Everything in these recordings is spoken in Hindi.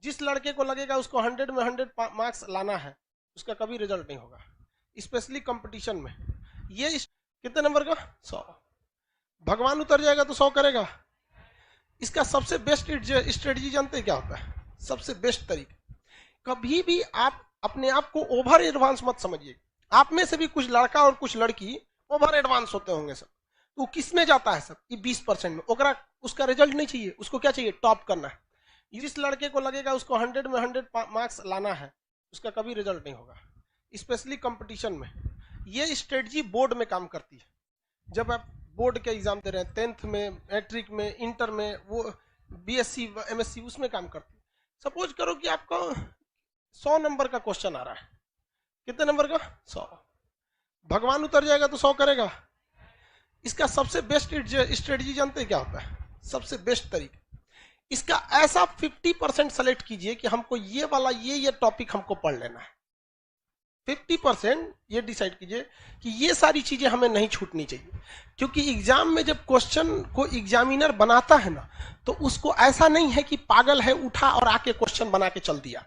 जिस लड़के को लगेगा उसको 100 में 100 मार्क्स लाना है, उसका कभी रिजल्ट नहीं होगा, स्पेशली कंपटीशन में। ये कितने नंबर का? 100। भगवान उतर जाएगा तो 100 करेगा। इसका सबसे बेस्ट स्ट्रेटजी जानते हैं क्या होता है? सबसे बेस्ट तरीका, कभी भी आप अपने आप को ओवर एडवांस मत समझिए। आप में से भी कुछ लड़का और कुछ लड़की ओवर एडवांस होते होंगे सब, तो किस में जाता है सब? ये 20% में। ओकरा उसका रिजल्ट नहीं चाहिए, उसको क्या चाहिए? टॉप करना है। जिस लड़के को लगेगा उसको 100 में 100 मार्क्स लाना है, उसका कभी रिजल्ट नहीं होगा, स्पेशली कंपटीशन में। ये स्ट्रेटजी बोर्ड में काम करती है। जब आप बोर्ड के एग्जाम दे रहे हैं, 10th में, मैट्रिक में, इंटर में, वो बीएससी एमएससी, उसमें काम करती है। सपोज करो कि आपका 100 नंबर का क्वेश्चन आ रहा है। कितने नंबर का? 100। भगवान उतर जाएगा तो 100 करेगा। इसका सबसे बेस्ट स्ट्रेटजी जानते हैं क्या होता है? सबसे बेस्ट तरीका, इसका ऐसा 50% सेलेक्ट कीजिए कि हमको ये वाला ये टॉपिक हमको पढ़ लेना है। 50% ये डिसाइड कीजिए कि ये सारी चीजें हमें नहीं छूटनी चाहिए। क्योंकि एग्जाम में जब क्वेश्चन को एग्जामिनर बनाता है ना, तो उसको ऐसा नहीं है कि पागल है उठा और आके क्वेश्चन बना के चल दिया।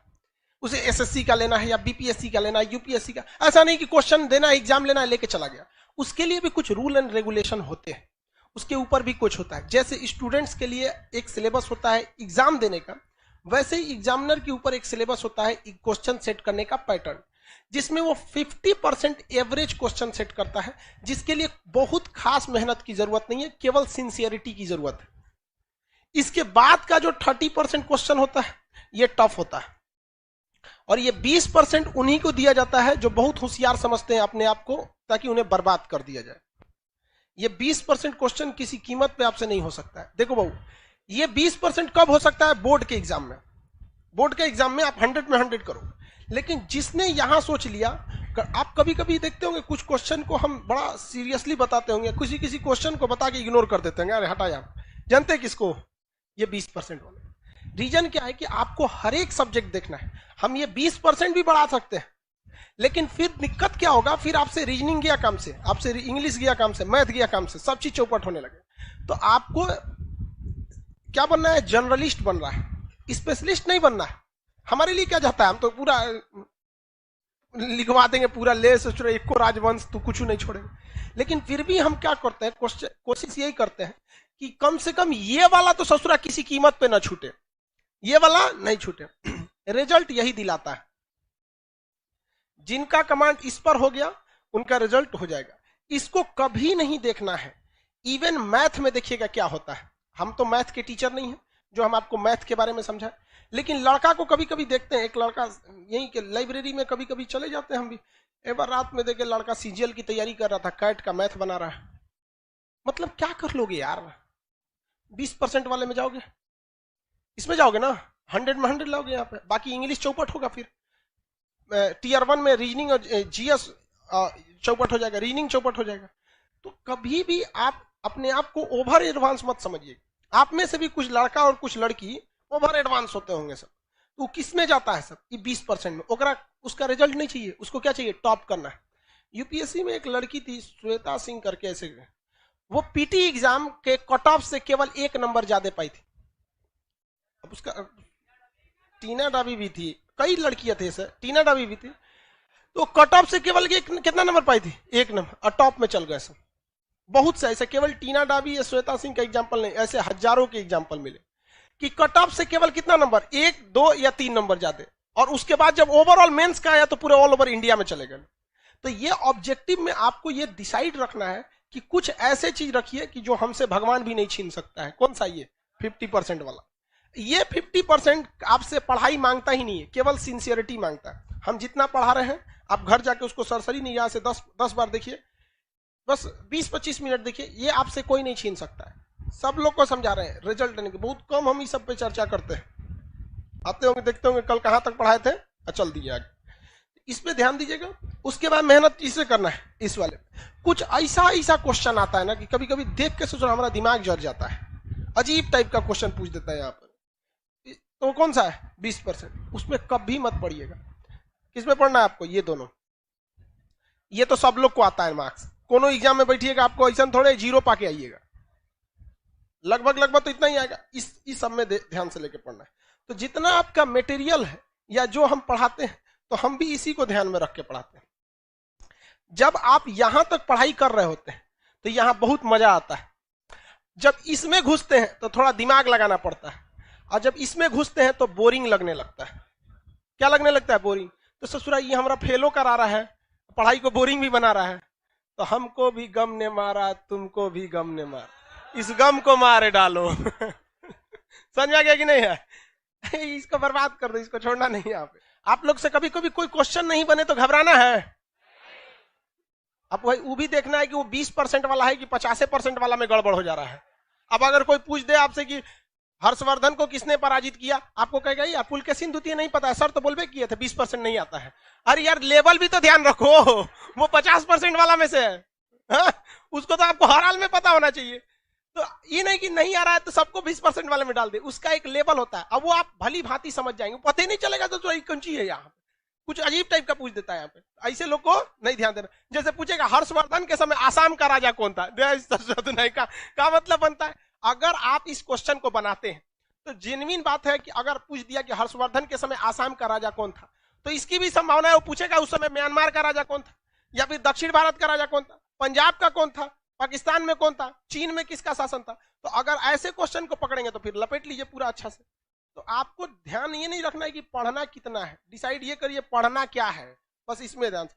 उसे एसएससी का लेना है या बीपीएससी का लेना है, यूपीएससी का। ऐसा नहीं कि क्वेश्चन देना है, एग्जाम लेना है, लेके चला गया। उसके लिए भी कुछ रूल एंड रेगुलेशन होते हैं, उसके ऊपर भी कुछ होता है। जैसे स्टूडेंट्स के लिए एक सिलेबस होता है एग्जाम देने का, वैसे ही एग्जामिनर के ऊपर एक सिलेबस होता है क्वेश्चन सेट करने का पैटर्न, जिसमें वो 50% एवरेज क्वेश्चन सेट करता है, जिसके लिए बहुत खास मेहनत की जरूरत नहीं है, केवल सिंसियरिटी की जरूरत है। इसके बाद का जो 30% क्वेश्चन होता है, ये टफ होता है, और ये 20% उन्हीं को दिया जाता है जो बहुत होशियार समझते हैं अपने आप को, ताकि उन्हें बर्बाद कर दिया जाए। ये 20% क्वेश्चन किसी कीमत पे आपसे नहीं हो सकता है। देखो बहू, ये 20% कब हो सकता है? बोर्ड के एग्जाम में। बोर्ड के एग्जाम में आप 100 में 100 करो। लेकिन जिसने यहां सोच लिया, आप कभी कभी देखते होंगे कुछ क्वेश्चन को हम बड़ा सीरियसली बताते होंगे, किसी क्वेश्चन को बता के इग्नोर कर देते हैं, अरे हटा यार। जानते हैं किसको? ये 20% वाले। रीजन क्या है कि आपको हर एक सब्जेक्ट देखना है। हम ये 20% भी बढ़ा सकते हैं, लेकिन फिर दिक्कत क्या होगा? फिर आपसे रीजनिंग गया काम से, आपसे इंग्लिश गया काम से, मैथ गया काम से, सब चीज चौपट होने लगे। तो आपको क्या बनना है? जर्नलिस्ट बन रहा है, स्पेशलिस्ट नहीं बनना है। हमारे लिए क्या जाता है? हम तो पूरा लिखवा देंगे, पूरा ले एक को राजवंश तो कुछ नहीं छोड़ेंगे। लेकिन फिर भी हम क्या करते हैं? कोशिश यही करते हैं कि कम से कम ये वाला तो ससुरा किसी कीमत पे ना छूटे, ये वाला नहीं छूटे। रिजल्ट यही दिलाता है। जिनका कमांड इस पर हो गया, उनका रिजल्ट हो जाएगा। इसको कभी नहीं देखना है। इवन मैथ में देखिएगा क्या होता है। हम तो मैथ के टीचर नहीं हैं जो हम आपको मैथ के बारे में समझाएं, लेकिन लड़का को कभी कभी देखते हैं। एक लड़का यहीं के लाइब्रेरी में कभी कभी चले जाते हैं हम भी, एक बार रात में देखे लड़का सीजीएल की तैयारी कर रहा था, कैट का मैथ बना रहा है। मतलब क्या कर लोगे यार? 20% वाले में जाओगे, इसमें जाओगे ना, 100 में 100 लाओगे यहाँ पे, बाकी इंग्लिश चौपट होगा। फिर टीयर 1 में रीजनिंग और जीएस चौपट हो जाएगा, रीजनिंग चौपट हो जाएगा। तो कभी भी आप अपने आप को ओवर एडवांस मत समझिए। आप में से भी कुछ लड़का और कुछ लड़की ओवर एडवांस होते होंगे सब, तो किस में जाता है सब? ये 20% में। ओकरा उसका रिजल्ट नहीं चाहिए, उसको क्या चाहिए? टॉप करना है। यूपीएससी में एक लड़की थी, श्वेता सिंह करके, ऐसे वो पीटी एग्जाम के कट ऑफ से केवल 1 नंबर ज्यादा पाई थी। अब उसका टीना डाबी भी थी, कई लड़कियां थे सर, टीना डाबी भी थी, तो कट ऑफ से केवल कितना नंबर पाई थी? 1 नंबर, और टॉप में चल गए सब। बहुत से ऐसे, केवल टीना डाबी या श्वेता सिंह का एग्जाम्पल नहीं, ऐसे हजारों के एग्जाम्पल मिले कि कट ऑफ से केवल कितना नंबर? 1, 2 या 3 नंबर ज्यादा, और उसके बाद जब ओवरऑल मेंस का आया तो पूरे ऑल ओवर इंडिया में चले गए। तो ये ऑब्जेक्टिव में आपको ये डिसाइड रखना है कि कुछ ऐसे चीज रखिए कि जो हमसे भगवान भी नहीं छीन सकता है। कौन सा? ये 50% वाला। ये 50% आपसे पढ़ाई मांगता ही नहीं है, केवल सिंसियरिटी मांगता है। हम जितना पढ़ा रहे हैं, आप घर जाके उसको सरसरी नहीं, यहां से 10 बार देखिए, बस 20-25 मिनट देखिए, ये आपसे कोई नहीं छीन सकता है। सब लोग को समझा रहे हैं, रिजल्ट देने के बहुत कम हम इस सब पे चर्चा करते हैं। आते होंगे, देखते होंगे कल कहां तक पढ़ाए थे, चल दिए आगे। इस पे ध्यान दीजिएगा। उसके बाद मेहनत इसे करना है। इस वाले कुछ ऐसा क्वेश्चन आता है ना कि कभी कभी देख के सोचना हमारा दिमाग जल जाता है, अजीब टाइप का क्वेश्चन पूछ देता है यहाँ पर। तो कौन सा है? 20%। उसमें कभी मत पढ़िएगा। किसमें पढ़ना है आपको? ये दोनों। ये तो सब लोग को आता है मार्क्स। कोनो एग्जाम में बैठिएगा, आपको ऐसा थोड़े 0 पाके आइएगा, लगभग तो इतना ही आएगा। इस सब में ध्यान से लेके पढ़ना है। तो जितना आपका मटेरियल है या जो हम पढ़ाते हैं तो हम भी इसी को ध्यान में रख के पढ़ाते हैं। जब आप यहां तक पढ़ाई कर रहे होते हैं तो यहां बहुत मजा आता है, जब इसमें घुसते हैं तो थोड़ा दिमाग लगाना पड़ता है, और जब इसमें घुसते हैं तो बोरिंग लगने लगता है। क्या लगने लगता है? बोरिंग। तो ससुरा ये हमारा फेलो करा रहा है, पढ़ाई को बोरिंग भी बना रहा है। तो हमको भी गम ने मारा, तुमको भी गम ने मारा, इस गम को मारे डालो। समझ में आ गया कि नहीं है? इसको बर्बाद कर दो, इसको छोड़ना नहीं है। आप लोग से कभी कभी कोई क्वेश्चन नहीं बने तो घबराना है। अब वो भी देखना है कि वो 20% वाला है कि 50% वाला में गड़बड़ हो जा रहा है। अब अगर कोई पूछ दे आपसे कि हर्षवर्धन को किसने पराजित किया, आपको कहेगा यार पुलकेशिन द्वितीय नहीं पता है सर, तो बोलबे किए थे 20% नहीं आता है। अरे यार लेवल भी तो ध्यान रखो, वो 50% वाला में से है। हाँ? उसको तो आपको हर हाल में पता होना चाहिए। तो ये नहीं कि नहीं आ रहा है तो सबको 20% वाले में डाल दे, उसका एक लेवल होता है। अब वो आप भली भांति समझ जाएंगे, पता ही नहीं चलेगा तो कौन चीज है। यहाँ कुछ अजीब टाइप का पूछ देता है यहाँ पे, ऐसे लोग को नहीं ध्यान देना। जैसे पूछेगा हर्षवर्धन के समय आसाम का राजा कौन था, नहीं का मतलब बनता है। अगर आप इस क्वेश्चन को बनाते हैं तो जेन्युइन बात है कि अगर पूछ दिया कि हर्षवर्धन के समय आसाम का राजा कौन था, तो इसकी भी संभावना है वो पूछेगा उस समय म्यांमार का राजा कौन था, या फिर दक्षिण भारत का राजा कौन था, पंजाब का कौन था, पाकिस्तान में कौन था, चीन में किसका शासन था। तो अगर ऐसे क्वेश्चन को पकड़ेंगे तो फिर लपेट लीजिए पूरा अच्छा से। तो आपको ध्यान ये नहीं रखना है कि पढ़ना कितना है, डिसाइड ये करिए पढ़ना क्या है, बस इसमें ध्यान।